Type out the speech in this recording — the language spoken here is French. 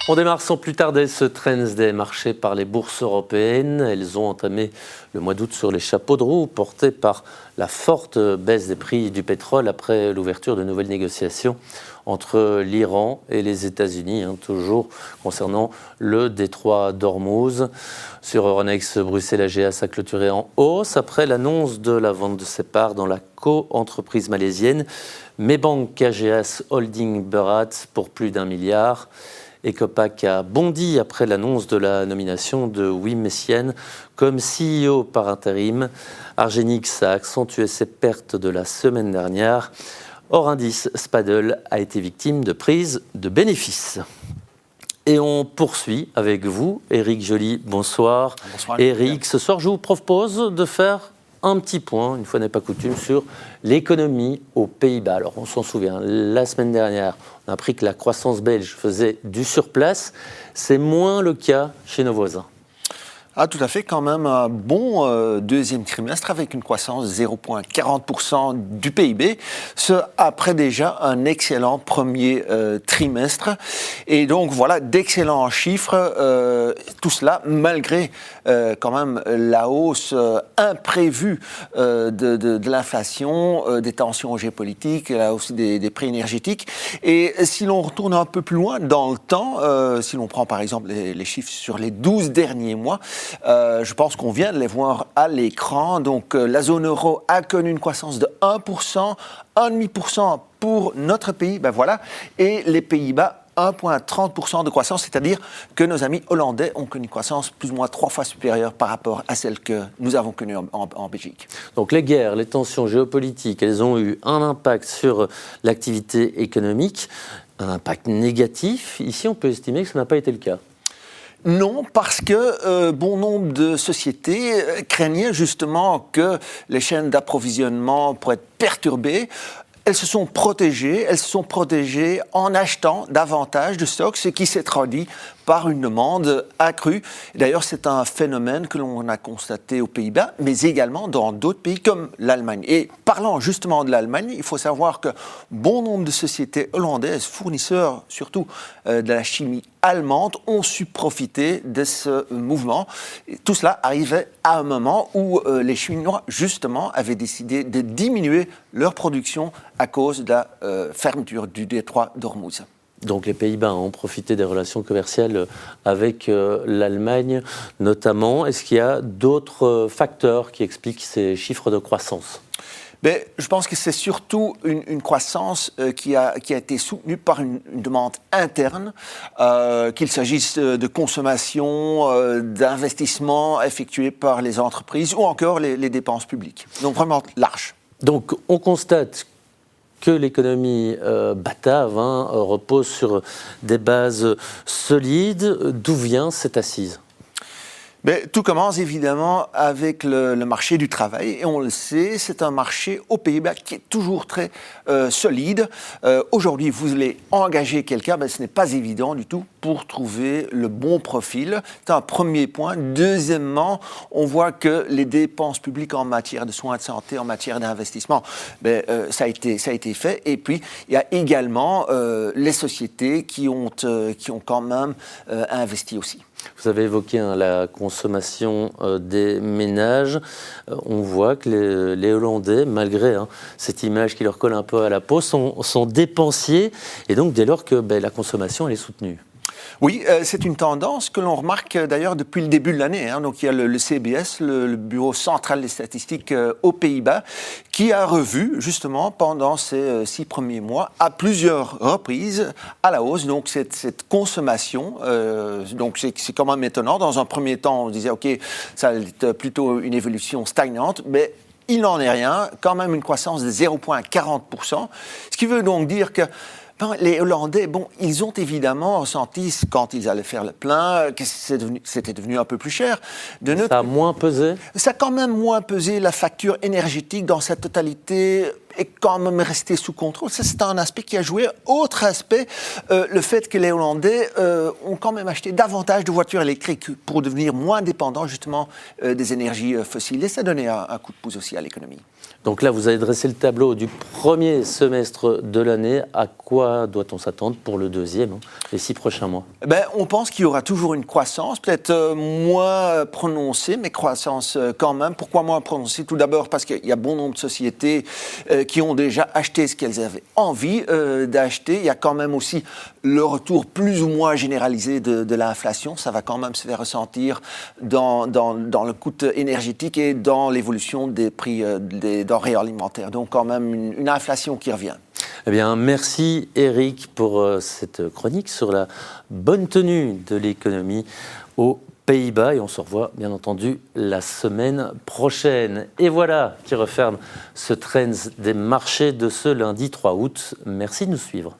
On démarre sans plus tarder ce Trends marché par les bourses européennes. Elles ont entamé le mois d'août sur les chapeaux de roue portés par la forte baisse des prix du pétrole après l'ouverture de nouvelles négociations entre l'Iran et les États-Unis, toujours concernant le détroit d'Ormuz. Sur Euronext, Bruxelles AGS a clôturé en hausse après l'annonce de la vente de ses parts dans la co-entreprise malaisienne Maybank AGS Holding Berhad pour plus d'1 milliard. Ecopac a bondi après l'annonce de la nomination de Wim Messienne comme CEO par intérim. Argenix a accentué ses pertes de la semaine dernière. Hors indice, Spadel a été victime de prise de bénéfices. Et on poursuit avec vous, Éric Joly. Bonsoir. Bonsoir. Éric, ce soir, je vous propose de faire un petit point, une fois n'est pas coutume, sur l'économie aux Pays-Bas. Alors, on s'en souvient, la semaine dernière, on a appris que la croissance belge faisait du surplace. C'est moins le cas chez nos voisins. Ah, tout à fait, quand même un bon deuxième trimestre avec une croissance de 0,40% du PIB, ce après déjà un excellent premier trimestre. Et donc voilà, d'excellents chiffres, tout cela malgré quand même la hausse imprévue de l'inflation, des tensions géopolitiques, là aussi des prix énergétiques. Et si l'on retourne un peu plus loin dans le temps, si l'on prend par exemple les chiffres sur les 12 derniers mois, je pense qu'on vient de les voir à l'écran. Donc, la zone euro a connu une croissance de 1%, 1,5% pour notre pays. Ben voilà. Et les Pays-Bas, 1,30% de croissance, c'est-à-dire que nos amis hollandais ont connu une croissance plus ou moins 3 fois supérieure par rapport à celle que nous avons connue en Belgique. Donc, les guerres, les tensions géopolitiques, elles ont eu un impact sur l'activité économique, un impact négatif. Ici, on peut estimer que ça n'a pas été le cas. Non, parce que bon nombre de sociétés craignaient justement que les chaînes d'approvisionnement pourraient être perturbées. Elles se sont protégées en achetant davantage de stocks, ce qui s'est traduit par une demande accrue. D'ailleurs, c'est un phénomène que l'on a constaté aux Pays-Bas, mais également dans d'autres pays comme l'Allemagne. Et parlant justement de l'Allemagne, il faut savoir que bon nombre de sociétés hollandaises, fournisseurs surtout de la chimie allemande, ont su profiter de ce mouvement. Et tout cela arrivait à un moment où les Chinois, justement, avaient décidé de diminuer leur production à cause de la fermeture du détroit d'Ormuz. Donc les Pays-Bas ont profité des relations commerciales avec l'Allemagne notamment. Est-ce qu'il y a d'autres facteurs qui expliquent ces chiffres de croissance ? Mais je pense que c'est surtout une croissance qui a été soutenue par une demande interne, qu'il s'agisse de consommation, d'investissement effectués par les entreprises ou encore les dépenses publiques. Donc vraiment large. Donc on constate que l'économie batave repose sur des bases solides. D'où vient cette assise ? Mais tout commence évidemment avec le marché du travail et on le sait, c'est un marché aux Pays-Bas qui est toujours très solide. Aujourd'hui, vous voulez engager quelqu'un, ce n'est pas évident du tout pour trouver le bon profil. C'est un premier point. Deuxièmement, on voit que les dépenses publiques en matière de soins de santé, en matière d'investissement, ça a été fait. Et puis, il y a également les sociétés qui ont quand même investi aussi. Vous avez évoqué la consommation des ménages. On voit que les Hollandais, malgré cette image qui leur colle un peu à la peau, sont dépensiers. Et donc, dès lors que la consommation elle est soutenue. Oui, c'est une tendance que l'on remarque d'ailleurs depuis le début de l'année. Donc il y a le CBS, le Bureau central des statistiques aux Pays-Bas, qui a revu justement pendant ces 6 premiers mois à plusieurs reprises à la hausse. Donc cette consommation, donc c'est quand même étonnant. Dans un premier temps, on disait ok, ça est plutôt une évolution stagnante, mais il n'en est rien. Quand même une croissance de 0,40%, ce qui veut donc dire que les Hollandais, ils ont évidemment ressenti, quand ils allaient faire le plein, que c'était devenu un peu plus cher. Ça a moins pesé ? Ça a quand même moins pesé. La facture énergétique dans sa totalité est quand même resté sous contrôle. Ça, c'est un aspect qui a joué. Autre aspect, le fait que les Hollandais ont quand même acheté davantage de voitures électriques pour devenir moins dépendants justement des énergies fossiles. Et ça a donné un coup de pouce aussi à l'économie. Donc là, vous avez dressé le tableau du premier semestre de l'année. À quoi doit-on s'attendre pour le deuxième, les 6 prochains mois? On pense qu'il y aura toujours une croissance, peut-être moins prononcée, mais croissance quand même. Pourquoi moins prononcée? Tout d'abord parce qu'il y a bon nombre de sociétés qui ont déjà acheté ce qu'elles avaient envie d'acheter. Il y a quand même aussi le retour plus ou moins généralisé de l'inflation. Ça va quand même se faire ressentir dans le coût énergétique et dans l'évolution des prix des denrées alimentaires. Donc quand même une inflation qui revient. Eh bien, merci Eric pour cette chronique sur la bonne tenue de l'économie aux Pays-Bas. Et on se revoit, bien entendu, la semaine prochaine. Et voilà qui referme ce Trends des marchés de ce lundi 3 août. Merci de nous suivre.